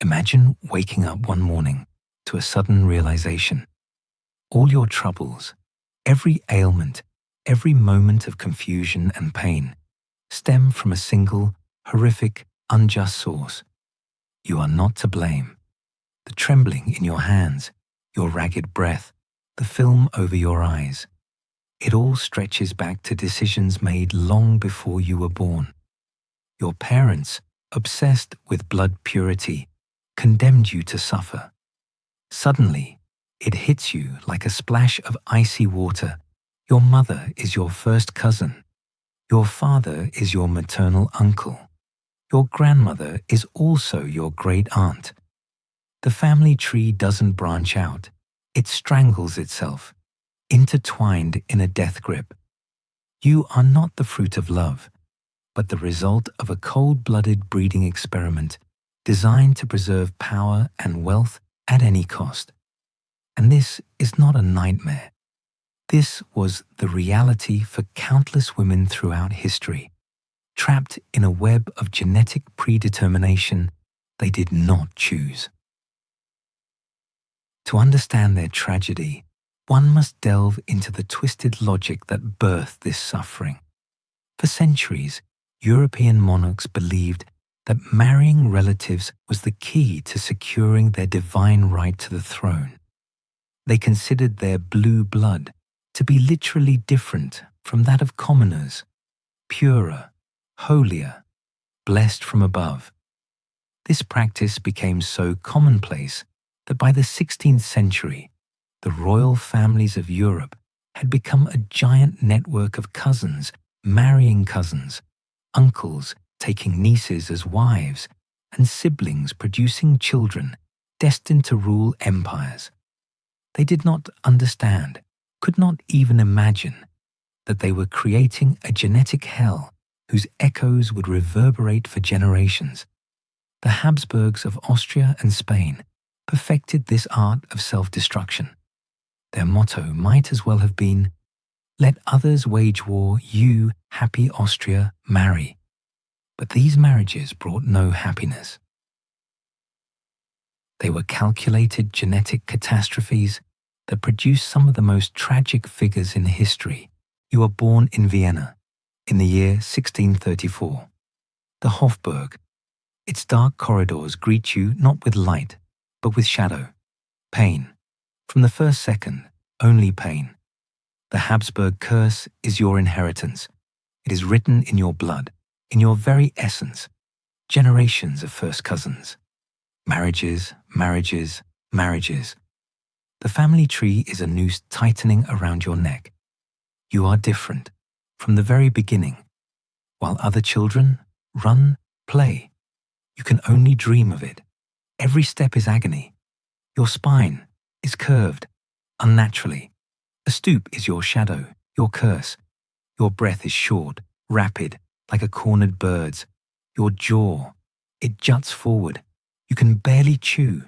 Imagine waking up one morning to a sudden realization. All your troubles, every ailment, every moment of confusion and pain stem from a single, horrific, unjust source. You are not to blame. The trembling in your hands, your ragged breath, the film over your eyes, it all stretches back to decisions made long before you were born. Your parents, obsessed with blood purity, condemned you to suffer. Suddenly, it hits you like a splash of icy water. Your mother is your first cousin. Your father is your maternal uncle. Your grandmother is also your great-aunt. The family tree doesn't branch out. It strangles itself, intertwined in a death grip. You are not the fruit of love, but the result of a cold-blooded breeding experiment designed to preserve power and wealth at any cost. And this is not a nightmare. This was the reality for countless women throughout history, trapped in a web of genetic predetermination they did not choose. To understand their tragedy, one must delve into the twisted logic that birthed this suffering. For centuries, European monarchs believed that marrying relatives was the key to securing their divine right to the throne. They considered their blue blood to be literally different from that of commoners, purer, holier, blessed from above. This practice became so commonplace that by the 16th century, the royal families of Europe had become a giant network of cousins marrying cousins, uncles taking nieces as wives, and siblings producing children destined to rule empires. They did not understand, could not even imagine, that they were creating a genetic hell whose echoes would reverberate for generations. The Habsburgs of Austria and Spain perfected this art of self-destruction. Their motto might as well have been, "Let others wage war, you, happy Austria, marry." But these marriages brought no happiness. They were calculated genetic catastrophes that produced some of the most tragic figures in history. You were born in Vienna in the year 1634. The Hofburg. Its dark corridors greet you not with light, but with shadow. Pain. From the first second, only pain. The Habsburg curse is your inheritance. It is written in your blood, in your very essence. Generations of first cousins. Marriages, marriages, marriages. The family tree is a noose tightening around your neck. You are different from the very beginning. While other children run, play, you can only dream of it. Every step is agony. Your spine is curved, unnaturally. A stoop is your shadow, your curse. Your breath is short, rapid, like a cornered bird's. Your jaw, it juts forward. You can barely chew.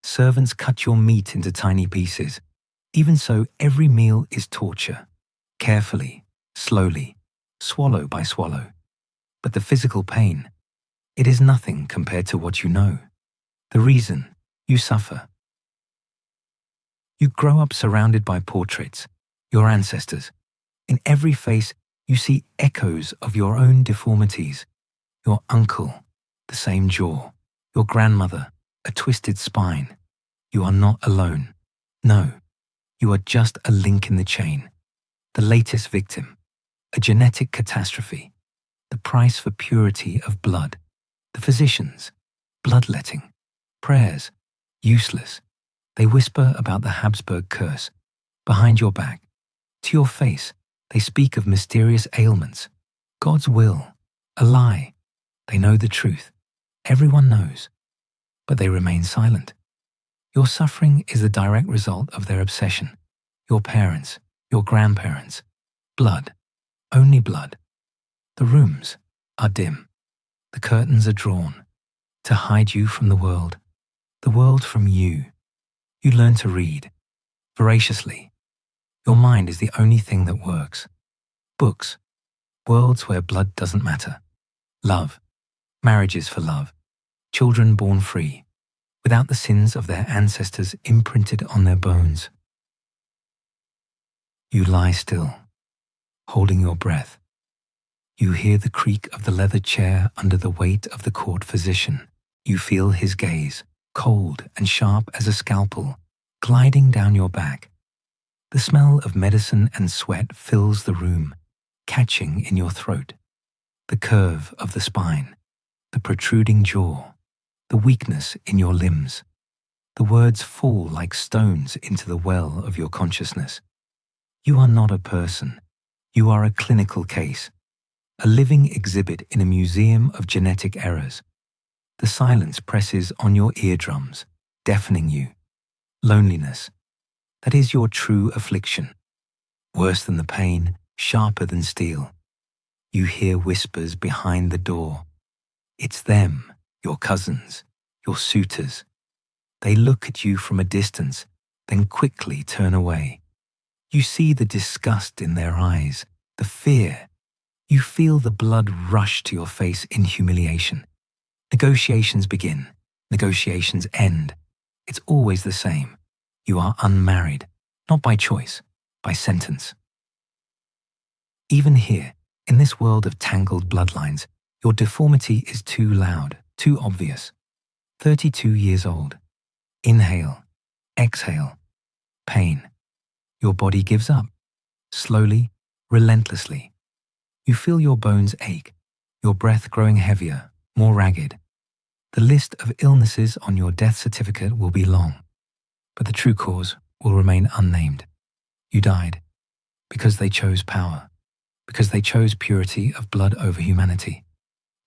Servants cut your meat into tiny pieces. Even so, every meal is torture. Carefully, slowly, swallow by swallow. But the physical pain, it is nothing compared to what you know. The reason you suffer. You grow up surrounded by portraits, your ancestors. In every face, you see echoes of your own deformities. Your uncle, the same jaw. Your grandmother, a twisted spine. You are not alone. No, you are just a link in the chain. The latest victim, a genetic catastrophe. The price for purity of blood. The physicians, bloodletting. Prayers, useless. They whisper about the Habsburg curse. Behind your back, to your face, they speak of mysterious ailments. God's will, a lie. They know the truth. Everyone knows. But they remain silent. Your suffering is the direct result of their obsession. Your parents, your grandparents. Blood, only blood. The rooms are dim. The curtains are drawn to hide you from the world from you. You learn to read, voraciously. Your mind is the only thing that works. Books, worlds where blood doesn't matter. Love, marriages for love. Children born free. without the sins of their ancestors imprinted on their bones. You lie still, holding your breath. You hear the creak of the leather chair under the weight of the court physician. You feel his gaze, cold and sharp as a scalpel, gliding down your back. The smell of medicine and sweat fills the room, catching in your throat. The curve of the spine, the protruding jaw, the weakness in your limbs. The words fall like stones into the well of your consciousness. You are not a person. You are a clinical case, a living exhibit in a museum of genetic errors. The silence presses on your eardrums, deafening you. Loneliness, that is your true affliction. Worse than the pain, sharper than steel. You hear whispers behind the door. It's them, your cousins, your suitors. They look at you from a distance, then quickly turn away. You see the disgust in their eyes, the fear. You feel the blood rush to your face in humiliation. Negotiations begin. Negotiations end. It's always the same. You are unmarried, not by choice, by sentence. Even here, in this world of tangled bloodlines, your deformity is too loud, too obvious. 32 years old. Inhale, exhale, pain. Your body gives up, slowly, relentlessly. You feel your bones ache, your breath growing heavier, more ragged. The list of illnesses on your death certificate will be long, but the true cause will remain unnamed. You died because they chose power, because they chose purity of blood over humanity.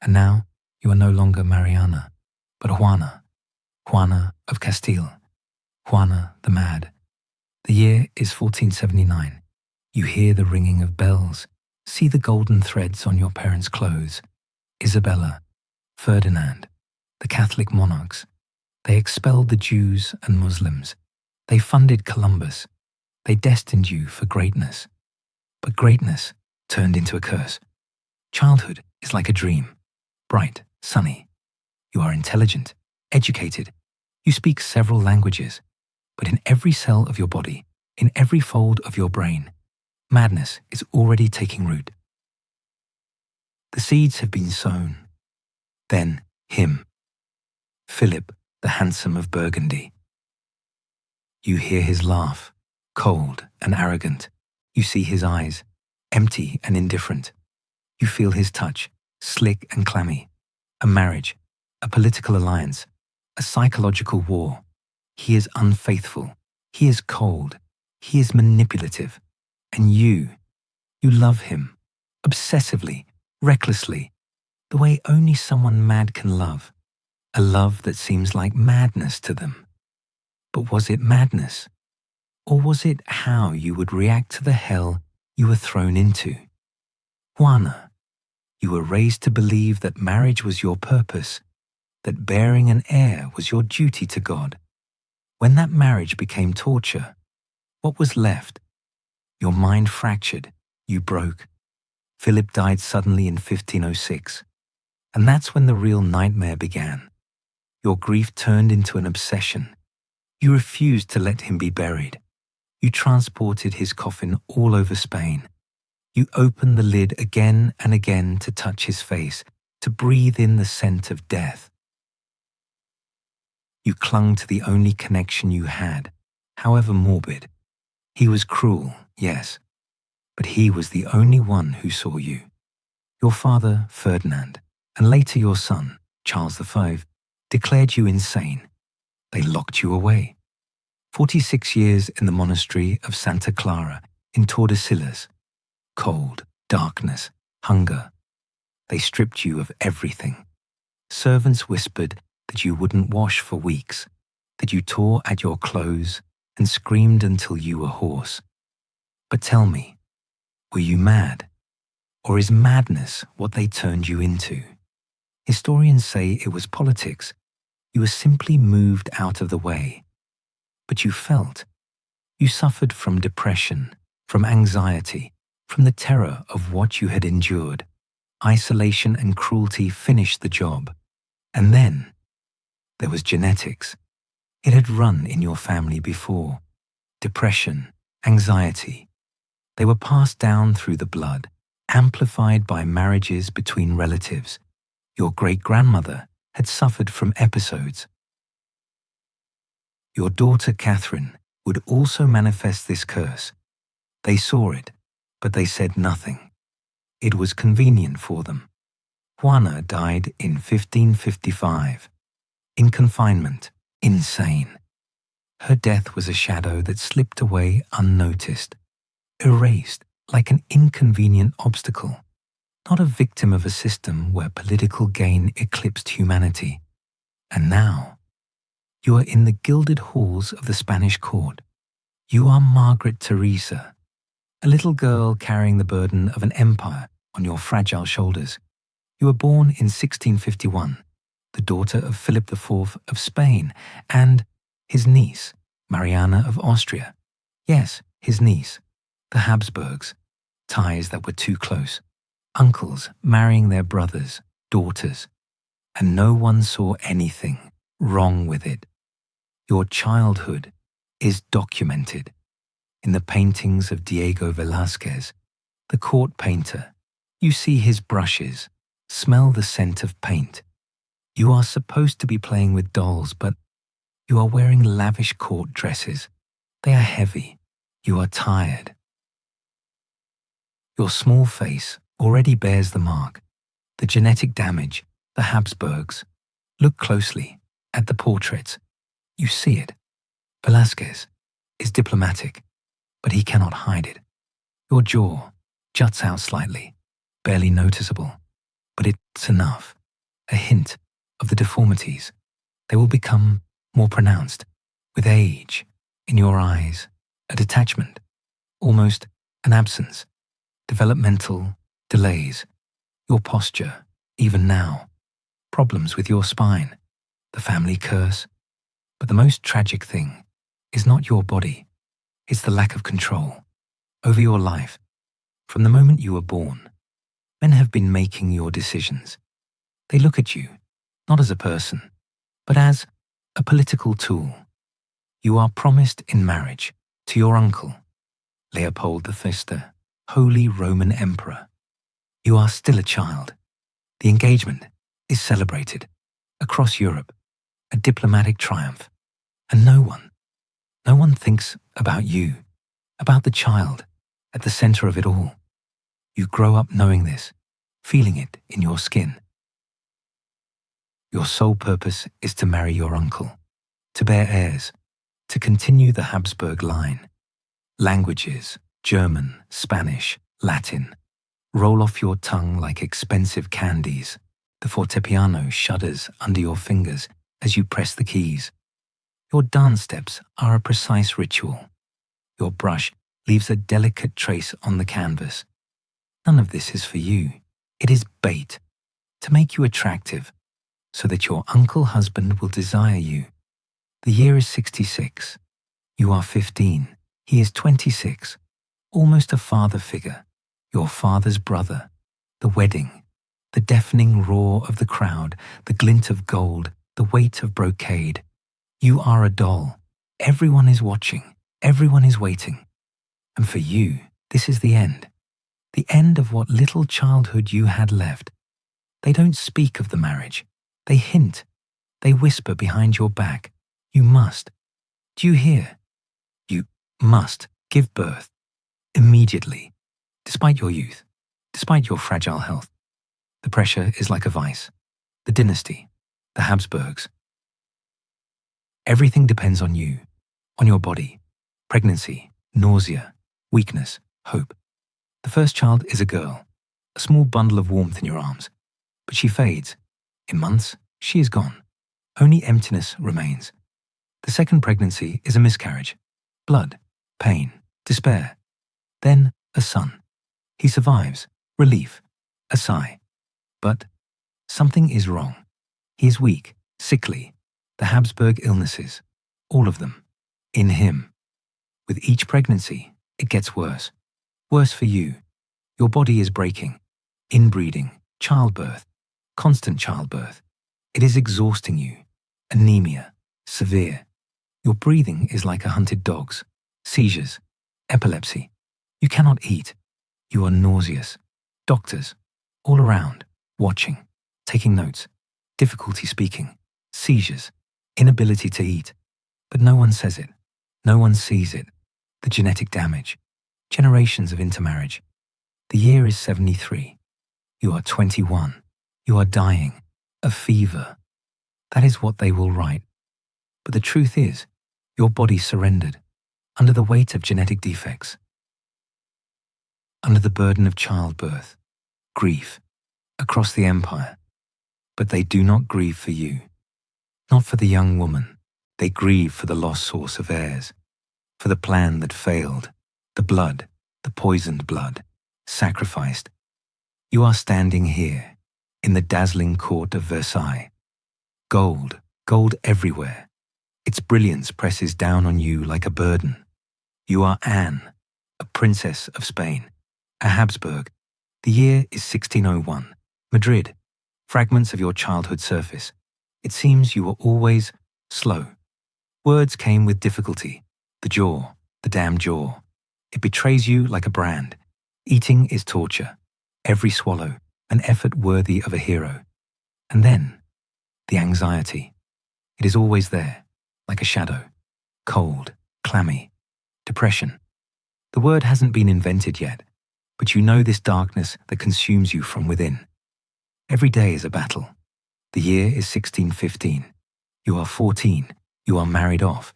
And now you are no longer Mariana, but Hana, Hana of Castile, Hana the Mad. The year is 1479. You hear the ringing of bells, see the golden threads on your parents' clothes. Isabella, Ferdinand, the Catholic monarchs. They expelled the Jews and Muslims. They funded Columbus. They destined you for greatness. But greatness turned into a curse. Childhood is like a dream, bright, sunny. You are intelligent, educated. You speak several languages. But in every cell of your body, in every fold of your brain, madness is already taking root. The seeds have been sown. Then him, Philip, the handsome of Burgundy. You hear his laugh, cold and arrogant. You see his eyes, empty and indifferent. You feel his touch, slick and clammy. A marriage, a political alliance, a psychological war. He is unfaithful. He is cold. He is manipulative. And you love him, obsessively, recklessly, the way only someone mad can love. A love that seems like madness to them. But was it madness? Or was it how you would react to the hell you were thrown into? Hana, you were raised to believe that marriage was your purpose, that bearing an heir was your duty to God. When that marriage became torture, what was left? Your mind fractured, you broke. Philip died suddenly in 1506, and that's when the real nightmare began. Your grief turned into an obsession. You refused to let him be buried. You transported his coffin all over Spain. You opened the lid again and again to touch his face, to breathe in the scent of death. You clung to the only connection you had, however morbid. He was cruel, yes, but he was the only one who saw you. Your father, Ferdinand, and later your son, Charles V, declared you insane. They locked you away. 46 years in the monastery of Santa Clara in Tordesillas. Cold, darkness, hunger. They stripped you of everything. Servants whispered that you wouldn't wash for weeks, that you tore at your clothes and screamed until you were hoarse. But tell me, were you mad? Or is madness what they turned you into? Historians say it was politics. You were simply moved out of the way. But you felt. You suffered from depression, from anxiety, from the terror of what you had endured. Isolation and cruelty finished the job. And then there was genetics. It had run in your family before. Depression, anxiety. They were passed down through the blood, amplified by marriages between relatives. Your great-grandmother had suffered from episodes. Your daughter Catherine would also manifest this curse. They saw it, but they said nothing. It was convenient for them. Hana died in 1555. In confinement, insane. Her death was a shadow that slipped away unnoticed, erased like an inconvenient obstacle, not a victim of a system where political gain eclipsed humanity. And now, you are in the gilded halls of the Spanish court. You are Margaret Theresa, a little girl carrying the burden of an empire on your fragile shoulders. You were born in 1651, the daughter of Philip IV of Spain and his niece, Marie of Austria. Yes, his niece, the Habsburgs, ties that were too close, uncles marrying their brothers, daughters, and no one saw anything wrong with it. Your childhood is documented in the paintings of Diego Velázquez, the court painter. You see his brushes, smell the scent of paint. You are supposed to be playing with dolls, but you are wearing lavish court dresses. They are heavy. You are tired. Your small face already bears the mark, the genetic damage, the Habsburgs. Look closely at the portraits. You see it. Velázquez is diplomatic, but he cannot hide it. Your jaw juts out slightly, barely noticeable, but it's enough. A hint of the deformities. They will become more pronounced with age. In your eyes, a detachment, almost an absence. Developmental delays. Your posture, even now. Problems with your spine. The family curse. But the most tragic thing is not your body. It's the lack of control over your life. From the moment you were born, men have been making your decisions. They look at you, not as a person, but as a political tool. You are promised in marriage to your uncle, Leopold I, Holy Roman Emperor. You are still a child. The engagement is celebrated across Europe, a diplomatic triumph. And no one thinks about you, about the child at the center of it all. You grow up knowing this, feeling it in your skin. Your sole purpose is to marry your uncle, to bear heirs, to continue the Habsburg line. Languages, German, Spanish, Latin, roll off your tongue like expensive candies. The fortepiano shudders under your fingers as you press the keys. Your dance steps are a precise ritual. Your brush leaves a delicate trace on the canvas. None of this is for you. It is bait to make you attractive so that your uncle husband will desire you. The year is 66. You are 15. He is 26. Almost a father figure. Your father's brother. The wedding. The deafening roar of the crowd. The glint of gold. The weight of brocade. You are a doll. Everyone is watching. Everyone is waiting. And for you, this is the end. The end of what little childhood you had left. They don't speak of the marriage. They hint. They whisper behind your back. You must. Do you hear? You must give birth. Immediately. Despite your youth. Despite your fragile health. The pressure is like a vice. The dynasty. The Habsburgs. Everything depends on you. On your body. Pregnancy. Nausea. Weakness. Hope. The first child is a girl. A small bundle of warmth in your arms. But she fades. In months, she is gone. Only emptiness remains. The second pregnancy is a miscarriage. Blood, pain, despair. Then a son. He survives. Relief. A sigh. But something is wrong. He is weak, sickly. The Habsburg illnesses. All of them. In him. With each pregnancy, it gets worse. Worse for you. Your body is breaking. Inbreeding. Childbirth. Constant childbirth. It is exhausting you. Anemia. Severe. Your breathing is like a hunted dog's. Seizures, epilepsy. You cannot eat. You are nauseous. Doctors, all around, watching, taking notes, difficulty speaking, seizures, inability to eat. But no one says it. No one sees it. The genetic damage. Generations of intermarriage. The year is 73. You are 21. You are dying. A fever. That is what they will write. But the truth is, your body surrendered under the weight of genetic defects, under the burden of childbirth, grief, across the empire. But they do not grieve for you. Not for the young woman. They grieve for the lost source of heirs, for the plan that failed, the blood, the poisoned blood, sacrificed. You are standing here, in the dazzling court of Versailles. Gold, gold everywhere. Its brilliance presses down on you like a burden. You are Anne, a princess of Spain, a Habsburg. The year is 1601. Madrid, fragments of your childhood surface. It seems you were always slow. Words came with difficulty. The jaw, the damn jaw. It betrays you like a brand. Eating is torture. Every swallow, an effort worthy of a hero. And then, the anxiety. It is always there, like a shadow. Cold, clammy. Depression. The word hasn't been invented yet, but you know this darkness that consumes you from within. Every day is a battle. The year is 1615. You are 14. You are married off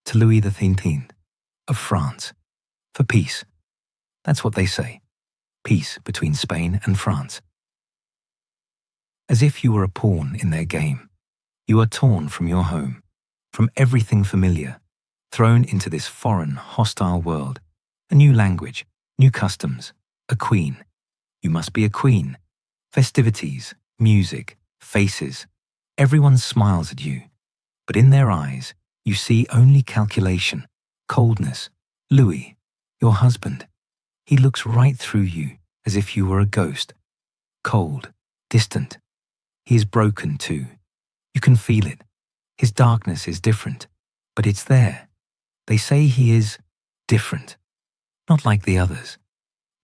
to Louis XIII of France for peace. That's what they say. Peace between Spain and France. As if you were a pawn in their game, you are torn from your home, from everything familiar, thrown into this foreign, hostile world, a new language, new customs, a queen. You must be a queen. Festivities, music, faces. Everyone smiles at you, but in their eyes, you see only calculation, coldness. Louis, your husband, he looks right through you as if you were a ghost. Cold, distant. He is broken too. You can feel it. His darkness is different, but it's there. They say he is different, not like the others.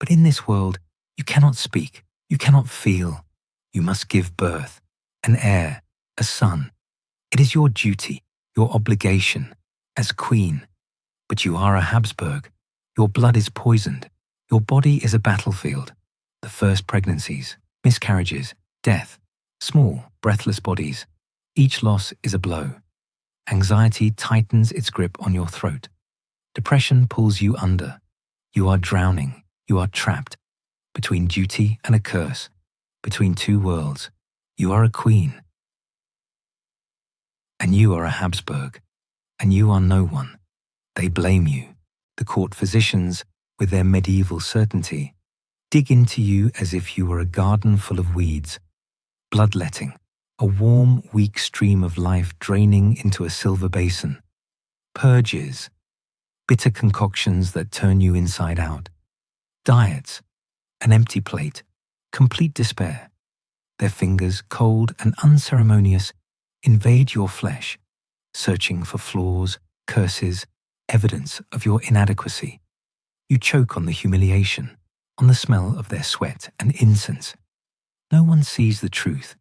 But in this world, you cannot speak, you cannot feel. You must give birth, an heir, a son. It is your duty, your obligation, as queen. But you are a Habsburg. Your blood is poisoned. Your body is a battlefield. The first pregnancies, miscarriages, death, small, breathless bodies. Each loss is a blow. Anxiety tightens its grip on your throat. Depression pulls you under. You are drowning. You are trapped. Between duty and a curse. Between two worlds. You are a queen. And you are a Habsburg. And you are no one. They blame you. The court physicians, with their medieval certainty, dig into you as if you were a garden full of weeds. Bloodletting. A warm, weak stream of life draining into a silver basin. Purges. Bitter concoctions that turn you inside out. Diets. An empty plate. Complete despair. Their fingers, cold and unceremonious, invade your flesh, searching for flaws, curses, evidence of your inadequacy. You choke on the humiliation, on the smell of their sweat and incense. No one sees the truth.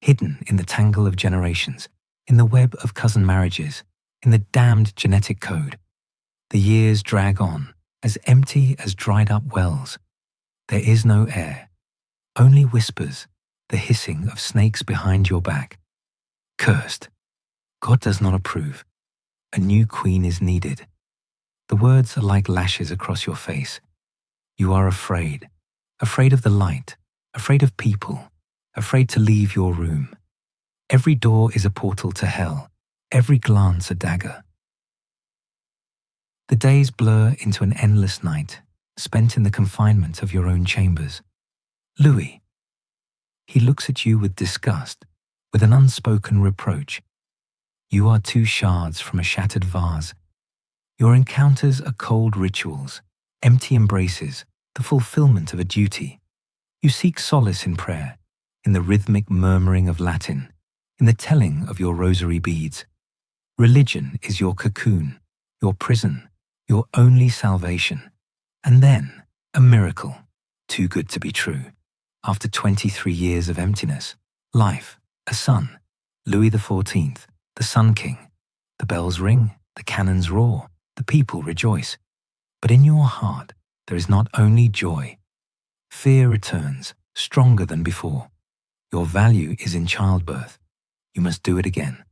Hidden in the tangle of generations, in the web of cousin marriages, in the damned genetic code. The years drag on, as empty as dried up wells. There is no air, only whispers, the hissing of snakes behind your back. Cursed. God does not approve. A new queen is needed. The words are like lashes across your face. You are afraid, afraid of the light, afraid of people, afraid to leave your room. Every door is a portal to hell, every glance a dagger. The days blur into an endless night, spent in the confinement of your own chambers. Louis. He looks at you with disgust, with an unspoken reproach. You are two shards from a shattered vase. Your encounters are cold rituals, empty embraces, the fulfillment of a duty. You seek solace in prayer, in the rhythmic murmuring of Latin, in the telling of your rosary beads. Religion is your cocoon, your prison, your only salvation. And then, a miracle, too good to be true. After 23 years of emptiness, life, a son, Louis XIV, the Sun King. The bells ring, the cannons roar, the people rejoice. But in your heart, there is not only joy. Fear returns, stronger than before. Your value is in childbirth. You must do it again.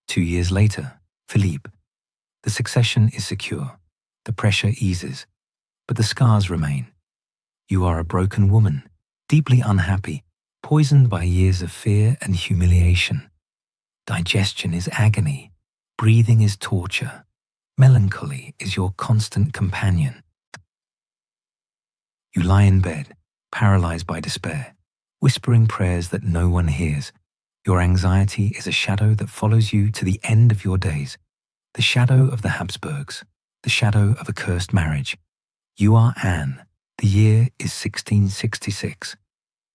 2 years later, Philippe. The succession is secure. The pressure eases. But the scars remain. You are a broken woman, deeply unhappy, poisoned by years of fear and humiliation. Digestion is agony. Breathing is torture. Melancholy is your constant companion. You lie in bed, paralyzed by despair, whispering prayers that no one hears. Your anxiety is a shadow that follows you to the end of your days. The shadow of the Habsburgs, the shadow of a cursed marriage. You are Anne. The year is 1666.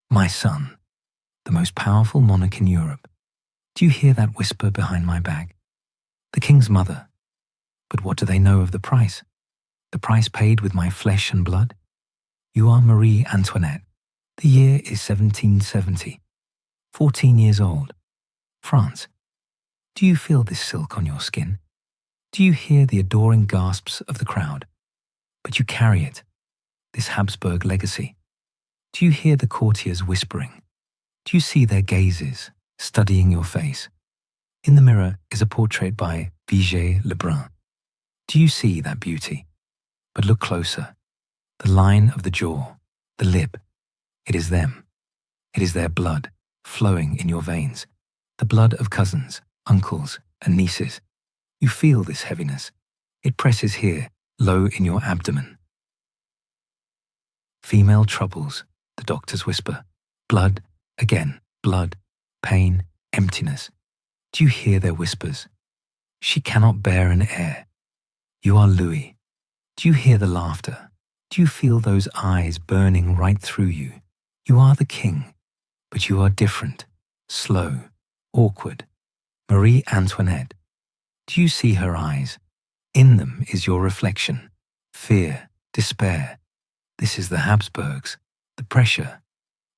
My son, the most powerful monarch in Europe. Do you hear that whisper behind my back? The king's mother. But what do they know of the price? The price paid with my flesh and blood? You are Marie Antoinette. The year is 1770. 14 years old. France. Do you feel this silk on your skin? Do you hear the adoring gasps of the crowd? But you carry it, this Habsburg legacy. Do you hear the courtiers whispering? Do you see their gazes, studying your face? In the mirror is a portrait by Vigée Lebrun. Do you see that beauty? But look closer. The line of the jaw, the lip. It is them. It is their blood, flowing in your veins. The blood of cousins, uncles, and nieces. You feel this heaviness. It presses here, low in your abdomen. Female troubles, the doctors whisper. Blood, again, blood, pain, emptiness. Do you hear their whispers? She cannot bear an heir. You are Louis. Do you hear the laughter? Do you feel those eyes burning right through you? You are the king, but you are different, slow, awkward. Marie Antoinette. Do you see her eyes? In them is your reflection. Fear, despair. This is the Habsburgs. The pressure.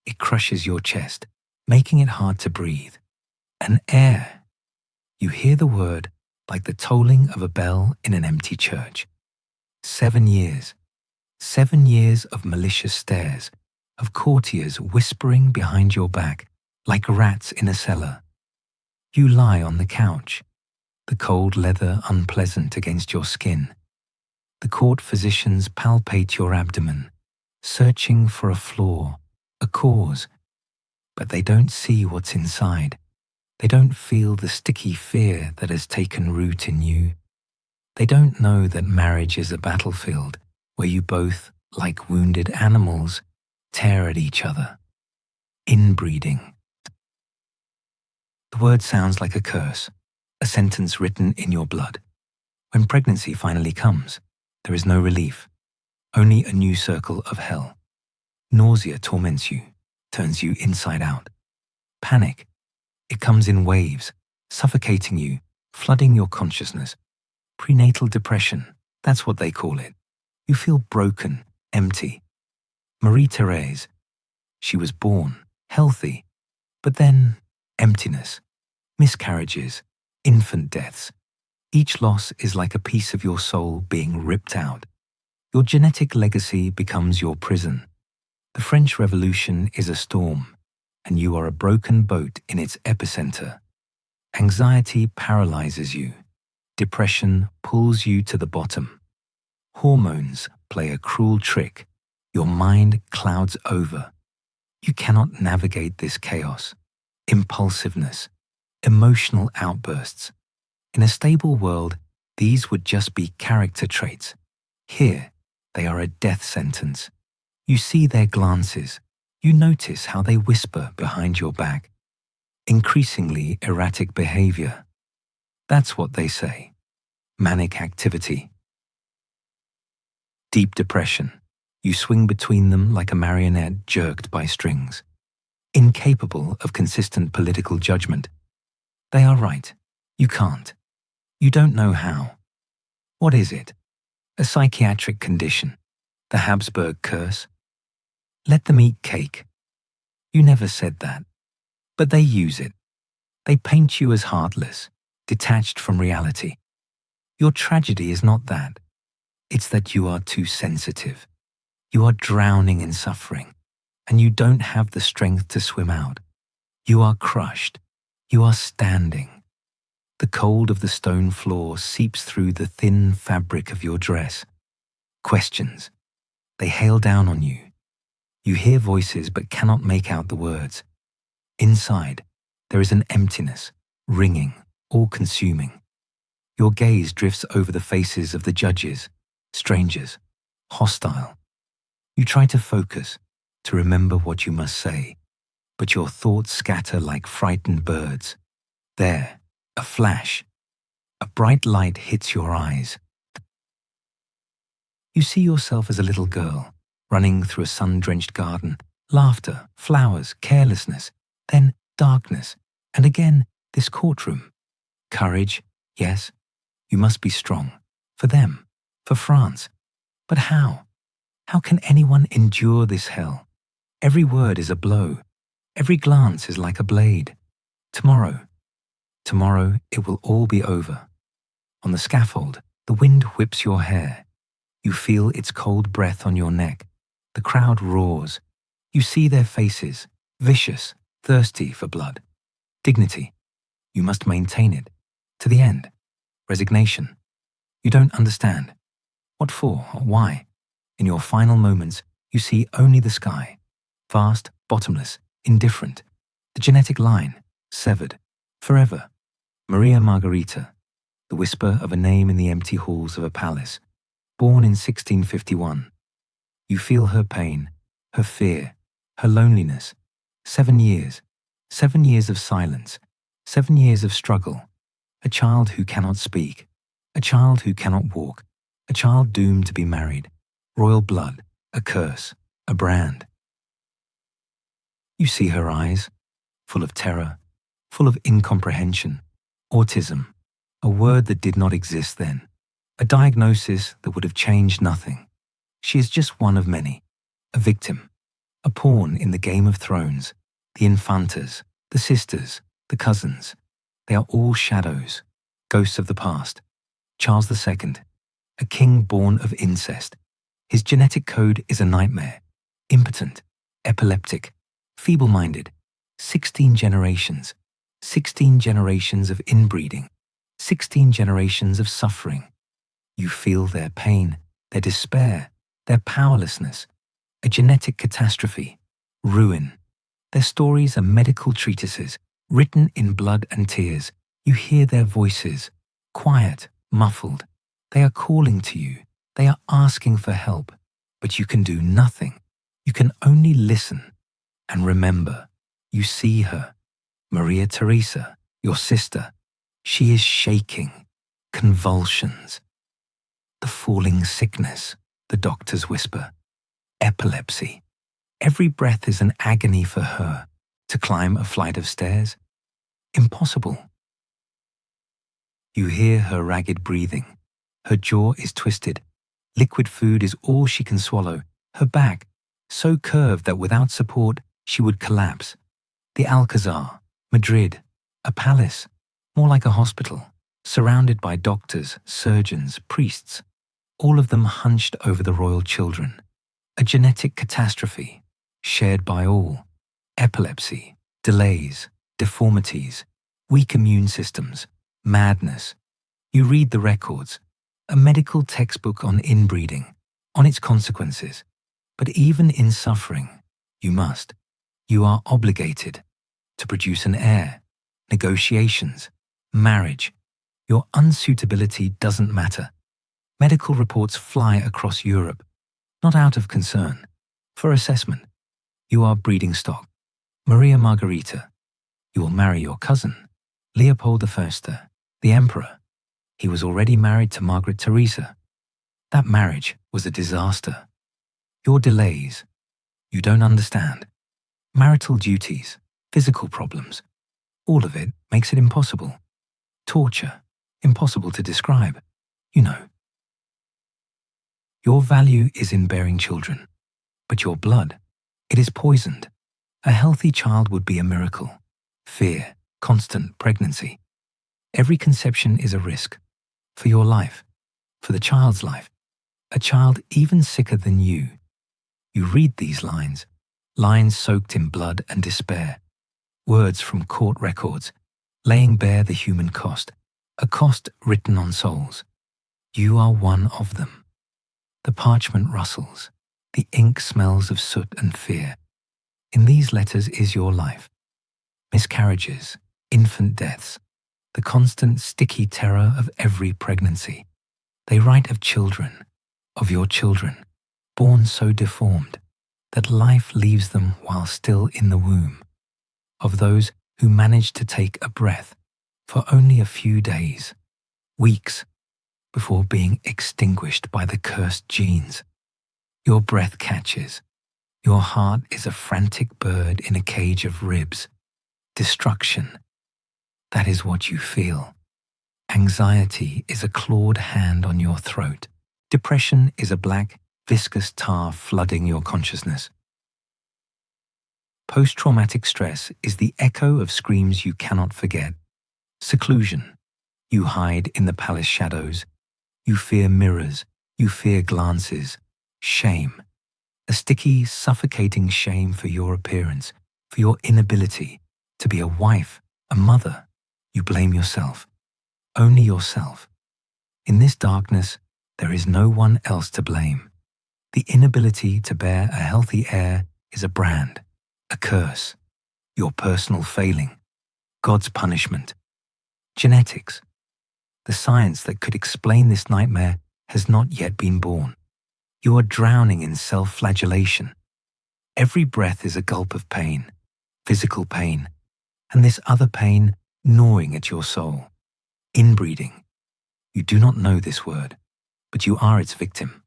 It crushes your chest, making it hard to breathe. An heir. You hear the word like the tolling of a bell in an empty church. 7 years. 7 years of malicious stares, of courtiers whispering behind your back like rats in a cellar. You lie on the couch, the cold leather unpleasant against your skin. The court physicians palpate your abdomen, searching for a flaw, a cause. But they don't see what's inside. They don't feel the sticky fear that has taken root in you. They don't know that marriage is a battlefield where you both, like wounded animals, tear at each other. Inbreeding. The word sounds like a curse, a sentence written in your blood. When pregnancy finally comes, there is no relief, only a new circle of hell. Nausea torments you, turns you inside out. Panic. It comes in waves, suffocating you, flooding your consciousness. Prenatal depression, that's what they call it. You feel broken, empty. Marie Theresa. She was born, healthy, but then emptiness, miscarriages, infant deaths. Each loss is like a piece of your soul being ripped out. Your genetic legacy becomes your prison. The French Revolution is a storm, and you are a broken boat in its epicenter. Anxiety paralyzes you. Depression pulls you to the bottom. Hormones play a cruel trick. Your mind clouds over. You cannot navigate this chaos. Impulsiveness, emotional outbursts. In a stable world, these would just be character traits. Here, they are a death sentence. You see their glances. You notice how they whisper behind your back. Increasingly erratic behavior. That's what they say. Manic activity. Deep depression. You swing between them like a marionette jerked by strings. Incapable of consistent political judgment. They are right. You can't. You don't know how. What is it? A psychiatric condition? The Habsburg curse? Let them eat cake. You never said that. But they use it. They paint you as heartless, detached from reality. Your tragedy is not that. It's that you are too sensitive. You are drowning in suffering, and you don't have the strength to swim out. You are crushed. You are standing. The cold of the stone floor seeps through the thin fabric of your dress. Questions. They hail down on you. You hear voices but cannot make out the words. Inside, there is an emptiness, ringing, all-consuming. Your gaze drifts over the faces of the judges, strangers, hostile. You try to focus, to remember what you must say, but your thoughts scatter like frightened birds. There, a flash. A bright light hits your eyes. You see yourself as a little girl, running through a sun-drenched garden, laughter, flowers, carelessness, then darkness, and again this courtroom. Courage, yes, you must be strong. For them, for France. But how? How can anyone endure this hell? Every word is a blow. Every glance is like a blade. Tomorrow it will all be over. On the scaffold, the wind whips your hair. You feel its cold breath on your neck. The crowd roars. You see their faces, vicious, thirsty for blood. Dignity. You must maintain it. To the end. Resignation. You don't understand. What for or why? In your final moments, you see only the sky. Vast, bottomless, indifferent. The genetic line, severed. Forever. Maria Margarita. The whisper of a name in the empty halls of a palace. Born in 1651. You feel her pain, her fear, her loneliness. 7 years. 7 years of silence. 7 years of struggle. A child who cannot speak. A child who cannot walk. A child doomed to be married. Royal blood. A curse. A brand. You see her eyes, full of terror, full of incomprehension. Autism. A word that did not exist then. A diagnosis that would have changed nothing. She is just one of many. A victim. A pawn in the Game of Thrones. The infantas, the sisters, the cousins. They are all shadows, ghosts of the past. Charles II, a king born of incest. His genetic code is a nightmare. Impotent, epileptic, feeble-minded. 16 generations. 16 generations of inbreeding. 16 generations of suffering. You feel their pain, their despair, their powerlessness. A genetic catastrophe. Ruin. Their stories are medical treatises, written in blood and tears. You hear their voices, quiet, muffled. They are calling to you. They are asking for help. But you can do nothing. You can only listen. And remember, you see her. Maria Theresa, your sister. She is shaking. Convulsions. The falling sickness, the doctors whisper. Epilepsy. Every breath is an agony for her. To climb a flight of stairs? Impossible. You hear her ragged breathing. Her jaw is twisted. Liquid food is all she can swallow. Her back, so curved that without support, she would collapse. The Alcazar, Madrid, a palace, more like a hospital, surrounded by doctors, surgeons, priests, all of them hunched over the royal children. A genetic catastrophe, shared by all. Epilepsy, delays, deformities, weak immune systems, madness. You read the records, a medical textbook on inbreeding, on its consequences. But even in suffering, you are obligated to produce an heir, negotiations, marriage. Your unsuitability doesn't matter. Medical reports fly across Europe, not out of concern, for assessment. You are breeding stock. Maria Margarita. You will marry your cousin, Leopold I, the emperor. He was already married to Margaret Theresa. That marriage was a disaster. Your delays. You don't understand. Marital duties, physical problems. All of it makes it impossible. Torture, impossible to describe. You know. Your value is in bearing children, but your blood, it is poisoned. A healthy child would be a miracle. Fear, constant pregnancy. Every conception is a risk. For your life, for the child's life. A child even sicker than you. You read these lines, lines soaked in blood and despair. Words from court records, laying bare the human cost, a cost written on souls. You are one of them. The parchment rustles, the ink smells of soot and fear. In these letters is your life. Miscarriages, infant deaths, the constant sticky terror of every pregnancy. They write of children, of your children, born so deformed that life leaves them while still in the womb. Of those who manage to take a breath for only a few days, weeks, before being extinguished by the cursed genes. Your breath catches. Your heart is a frantic bird in a cage of ribs. Destruction. That is what you feel. Anxiety is a clawed hand on your throat. Depression is a black, viscous tar flooding your consciousness. Post-traumatic stress is the echo of screams you cannot forget. Seclusion. You hide in the palace shadows. You fear mirrors. You fear glances. Shame. A sticky, suffocating shame for your appearance, for your inability to be a wife, a mother. You blame yourself. Only yourself. In this darkness, there is no one else to blame. The inability to bear a healthy heir is a brand, a curse, your personal failing, God's punishment. Genetics. The science that could explain this nightmare has not yet been born. You are drowning in self-flagellation. Every breath is a gulp of pain, physical pain, and this other pain gnawing at your soul. Inbreeding. You do not know this word, but you are its victim.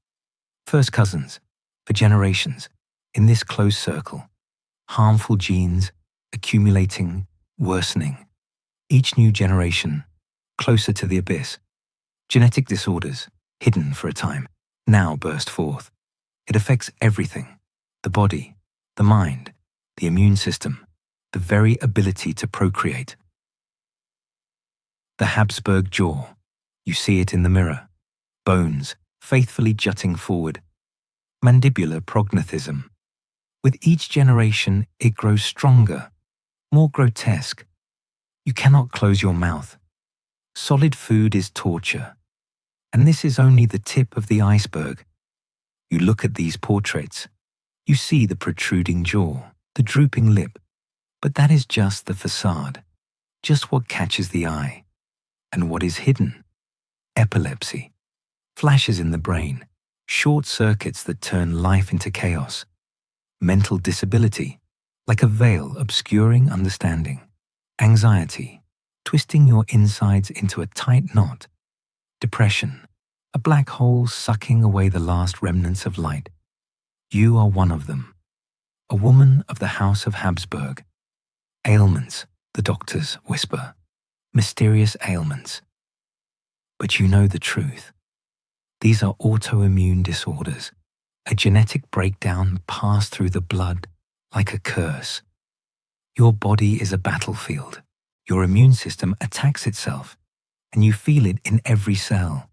First cousins, for generations, in this close circle. Harmful genes, accumulating, worsening. Each new generation, closer to the abyss. Genetic disorders, hidden for a time, now burst forth. It affects everything, the body, the mind, the immune system, the very ability to procreate. The Habsburg jaw, you see it in the mirror. Bones, faithfully jutting forward. Mandibular prognathism. With each generation, it grows stronger, more grotesque. You cannot close your mouth. Solid food is torture. And this is only the tip of the iceberg. You look at these portraits. You see the protruding jaw, the drooping lip. But that is just the facade, just what catches the eye. And what is hidden? Epilepsy. Flashes in the brain, short circuits that turn life into chaos. Mental disability, like a veil obscuring understanding. Anxiety, twisting your insides into a tight knot. Depression, a black hole sucking away the last remnants of light. You are one of them, a woman of the House of Habsburg. Ailments, the doctors whisper, mysterious ailments. But you know the truth. These are autoimmune disorders, a genetic breakdown passed through the blood like a curse. Your body is a battlefield. Your immune system attacks itself, and you feel it in every cell.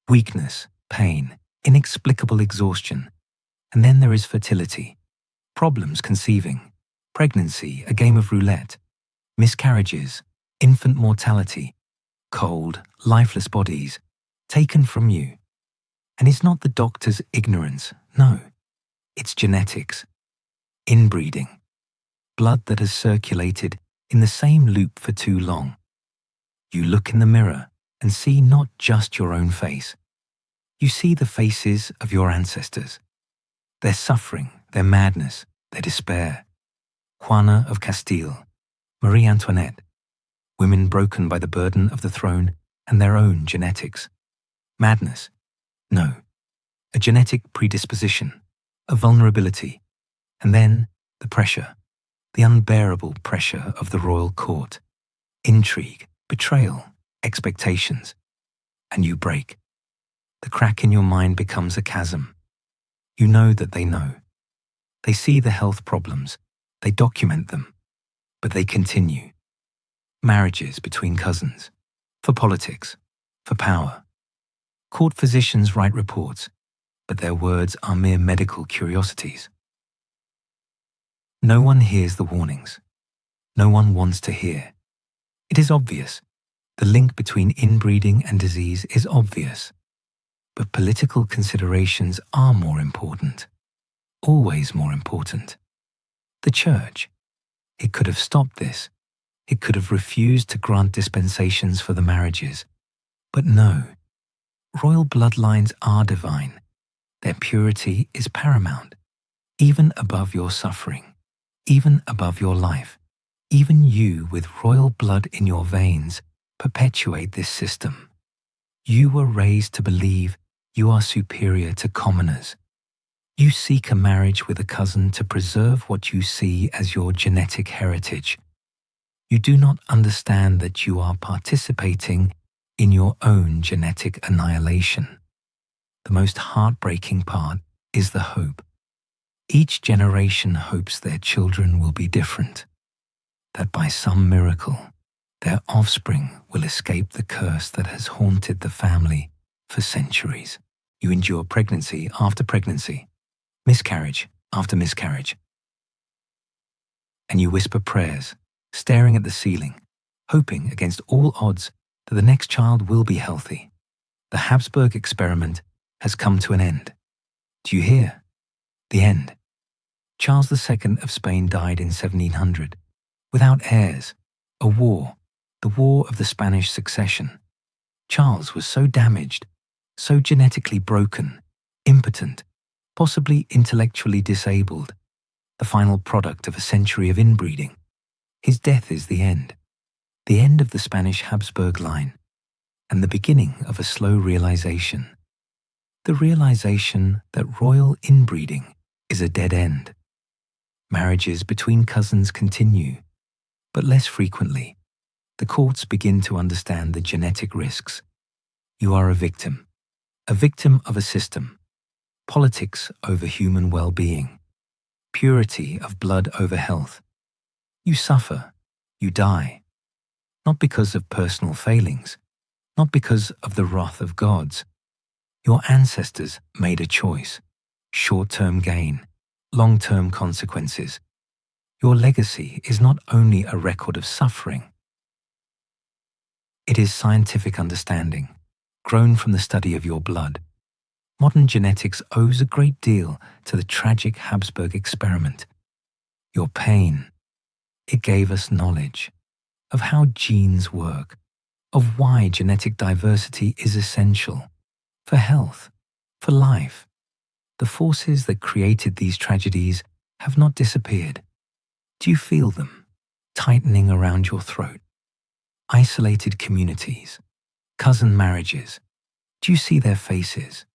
Weakness, pain, inexplicable exhaustion. And then there is fertility, problems conceiving, pregnancy, a game of roulette, miscarriages, infant mortality, cold, lifeless bodies, taken from you. And it's not the doctor's ignorance, no, it's genetics. Inbreeding, blood that has circulated in the same loop for too long. You look in the mirror and see not just your own face. You see the faces of your ancestors, their suffering, their madness, their despair. Hana of Castile, Marie Antoinette, women broken by the burden of the throne and their own genetics. Madness? No. A genetic predisposition, a vulnerability, and then the pressure, the unbearable pressure of the royal court. Intrigue, betrayal, expectations, and you break. The crack in your mind becomes a chasm. You know that they know. They see the health problems, they document them, but they continue. Marriages between cousins, for politics, for power. Court physicians write reports, but their words are mere medical curiosities. No one hears the warnings. No one wants to hear. It is obvious. The link between inbreeding and disease is obvious. But political considerations are more important. Always more important. The Church. It could have stopped this. It could have refused to grant dispensations for the marriages. But no. Royal bloodlines are divine. Their purity is paramount, even above your suffering, even above your life. Even you with royal blood in your veins perpetuate this system. You were raised to believe you are superior to commoners. You seek a marriage with a cousin to preserve what you see as your genetic heritage. You do not understand that you are participating in your own genetic annihilation. The most heartbreaking part is the hope. Each generation hopes their children will be different, that by some miracle, their offspring will escape the curse that has haunted the family for centuries. You endure pregnancy after pregnancy, miscarriage after miscarriage. And you whisper prayers, staring at the ceiling, hoping against all odds that the next child will be healthy. The Habsburg experiment has come to an end. Do you hear? The end. Charles II of Spain died in 1700, without heirs, a war, the War of the Spanish Succession. Charles was so damaged, so genetically broken, impotent, possibly intellectually disabled, the final product of a century of inbreeding. His death is the end of the Spanish Habsburg line, and the beginning of a slow realization. The realization that royal inbreeding is a dead end. Marriages between cousins continue, but less frequently. The courts begin to understand the genetic risks. You are a victim of a system, politics over human well-being, purity of blood over health. You suffer, you die, not because of personal failings, not because of the wrath of gods. Your ancestors made a choice, short-term gain, long-term consequences. Your legacy is not only a record of suffering, it is scientific understanding, grown from the study of your blood. Modern genetics owes a great deal to the tragic Habsburg experiment. Your pain, it gave us knowledge of how genes work, of why genetic diversity is essential for health, for life. The forces that created these tragedies have not disappeared. Do you feel them tightening around your throat? Isolated communities, cousin marriages. Do you see their faces?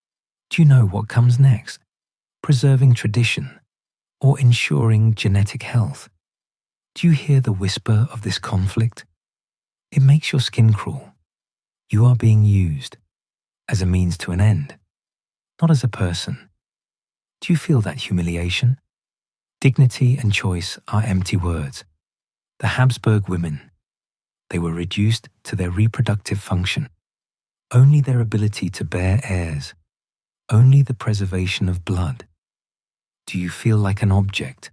Do you know what comes next? Preserving tradition or ensuring genetic health? Do you hear the whisper of this conflict? It makes your skin crawl. You are being used as a means to an end, not as a person. Do you feel that humiliation? Dignity and choice are empty words. The Habsburg women, they were reduced to their reproductive function, only their ability to bear heirs, only the preservation of blood. Do you feel like an object?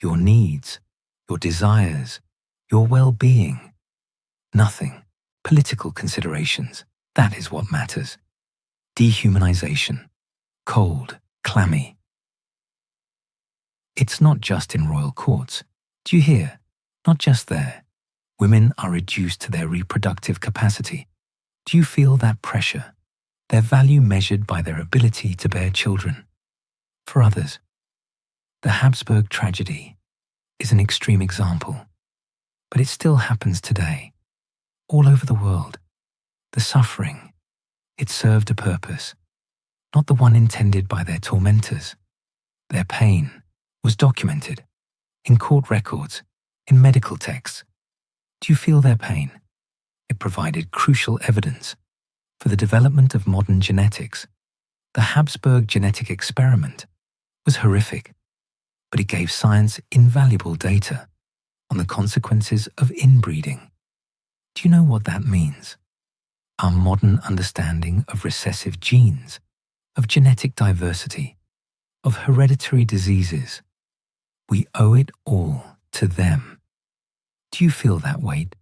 Your needs, your desires, your well-being? Nothing. Political considerations, that is what matters. Dehumanization, cold, clammy. It's not just in royal courts. Do you hear? Not just there. Women are reduced to their reproductive capacity. Do you feel that pressure? Their value measured by their ability to bear children. For others, the Habsburg tragedy is an extreme example, but it still happens today, all over the world. The suffering, it served a purpose, not the one intended by their tormentors. Their pain was documented in court records, in medical texts. Do you feel their pain? It provided crucial evidence for the development of modern genetics. The Habsburg genetic experiment was horrific, but it gave science invaluable data on the consequences of inbreeding. Do you know what that means? Our modern understanding of recessive genes, of genetic diversity, of hereditary diseases, we owe it all to them. Do you feel that weight?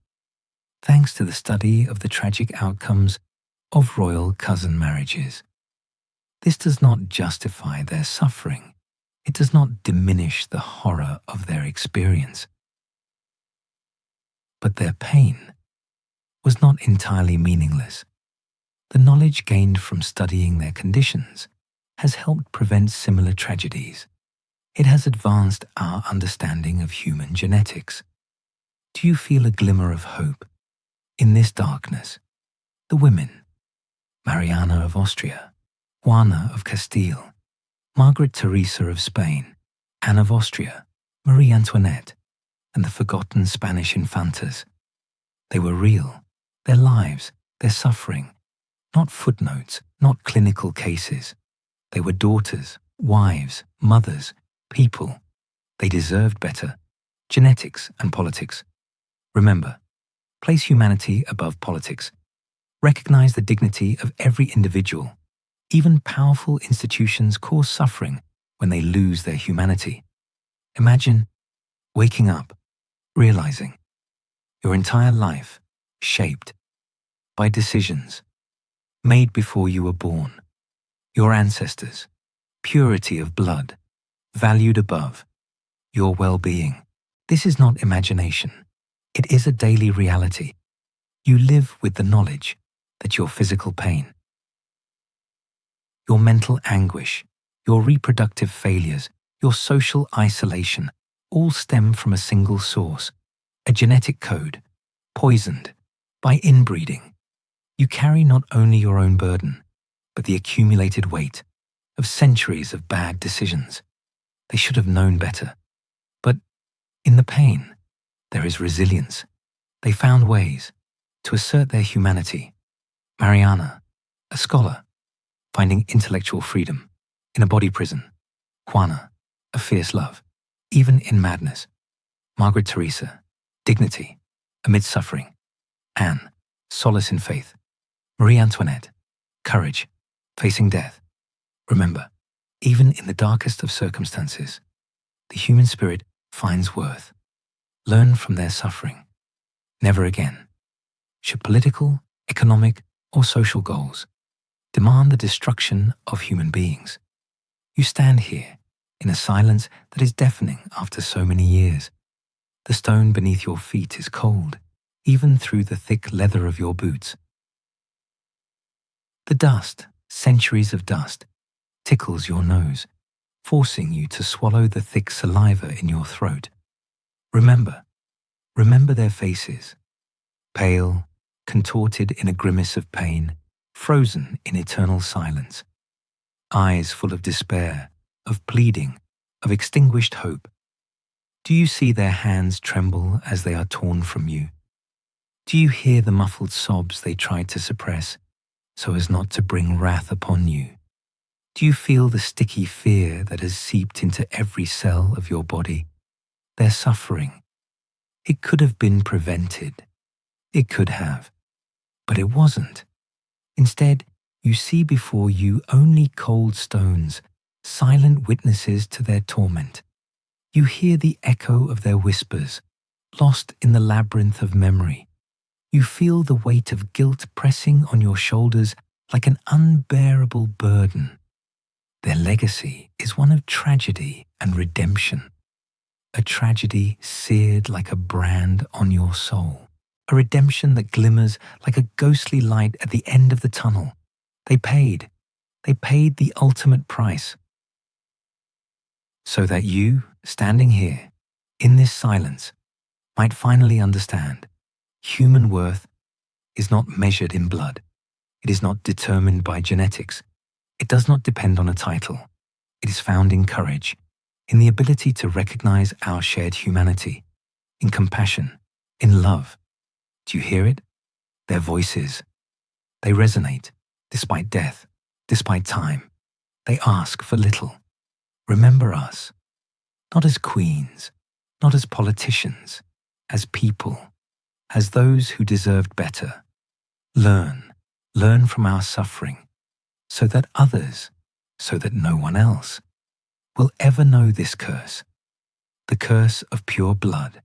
Thanks to the study of the tragic outcomes of royal cousin marriages. This does not justify their suffering. It does not diminish the horror of their experience. But their pain was not entirely meaningless. The knowledge gained from studying their conditions has helped prevent similar tragedies. It has advanced our understanding of human genetics. Do you feel a glimmer of hope in this darkness? The women, Mariana of Austria, Hana of Castile, Margaret Theresa of Spain, Anne of Austria, Marie Antoinette, and the forgotten Spanish infantas. They were real, their lives, their suffering, not footnotes, not clinical cases. They were daughters, wives, mothers, people. They deserved better. Genetics and politics. Remember, place humanity above politics. Recognize the dignity of every individual. Even powerful institutions cause suffering when they lose their humanity. Imagine waking up, realizing your entire life shaped by decisions made before you were born. Your ancestors, purity of blood, valued above your well-being. This is not imagination. It is a daily reality. You live with the knowledge that your physical pain, your mental anguish, your reproductive failures, your social isolation, all stem from a single source, a genetic code, poisoned by inbreeding. You carry not only your own burden, but the accumulated weight of centuries of bad decisions. They should have known better. But in the pain, there is resilience. They found ways to assert their humanity. Mariana, a scholar, finding intellectual freedom in a body prison. Hana, a fierce love, even in madness. Margaret Theresa, dignity amid suffering. Anne, solace in faith. Marie Antoinette, courage, facing death. Remember, even in the darkest of circumstances, the human spirit finds worth. Learn from their suffering. Never again should political, economic, or social goals demand the destruction of human beings. You stand here in a silence that is deafening after so many years. The stone beneath your feet is cold, even through the thick leather of your boots. The dust, centuries of dust, tickles your nose, forcing you to swallow the thick saliva in your throat. Remember their faces, pale, contorted in a grimace of pain, frozen in eternal silence, eyes full of despair, of pleading, of extinguished hope. Do you see their hands tremble as they are torn from you? Do you hear the muffled sobs they tried to suppress so as not to bring wrath upon you? Do you feel the sticky fear that has seeped into every cell of your body? Their suffering. It could have been prevented. It could have. But it wasn't. Instead, you see before you only cold stones, silent witnesses to their torment. You hear the echo of their whispers, lost in the labyrinth of memory. You feel the weight of guilt pressing on your shoulders like an unbearable burden. Their legacy is one of tragedy and redemption. A tragedy seared like a brand on your soul. A redemption that glimmers like a ghostly light at the end of the tunnel. They paid the ultimate price. So that you, standing here, in this silence, might finally understand, human worth is not measured in blood. It is not determined by genetics. It does not depend on a title. It is found in courage, in the ability to recognize our shared humanity, in compassion, in love. Do you hear it? Their voices, they resonate despite death, despite time. They ask for little. Remember us, not as queens, not as politicians, as people, as those who deserved better. Learn from our suffering, so that others, so that no one else, will ever know this curse, the curse of pure blood.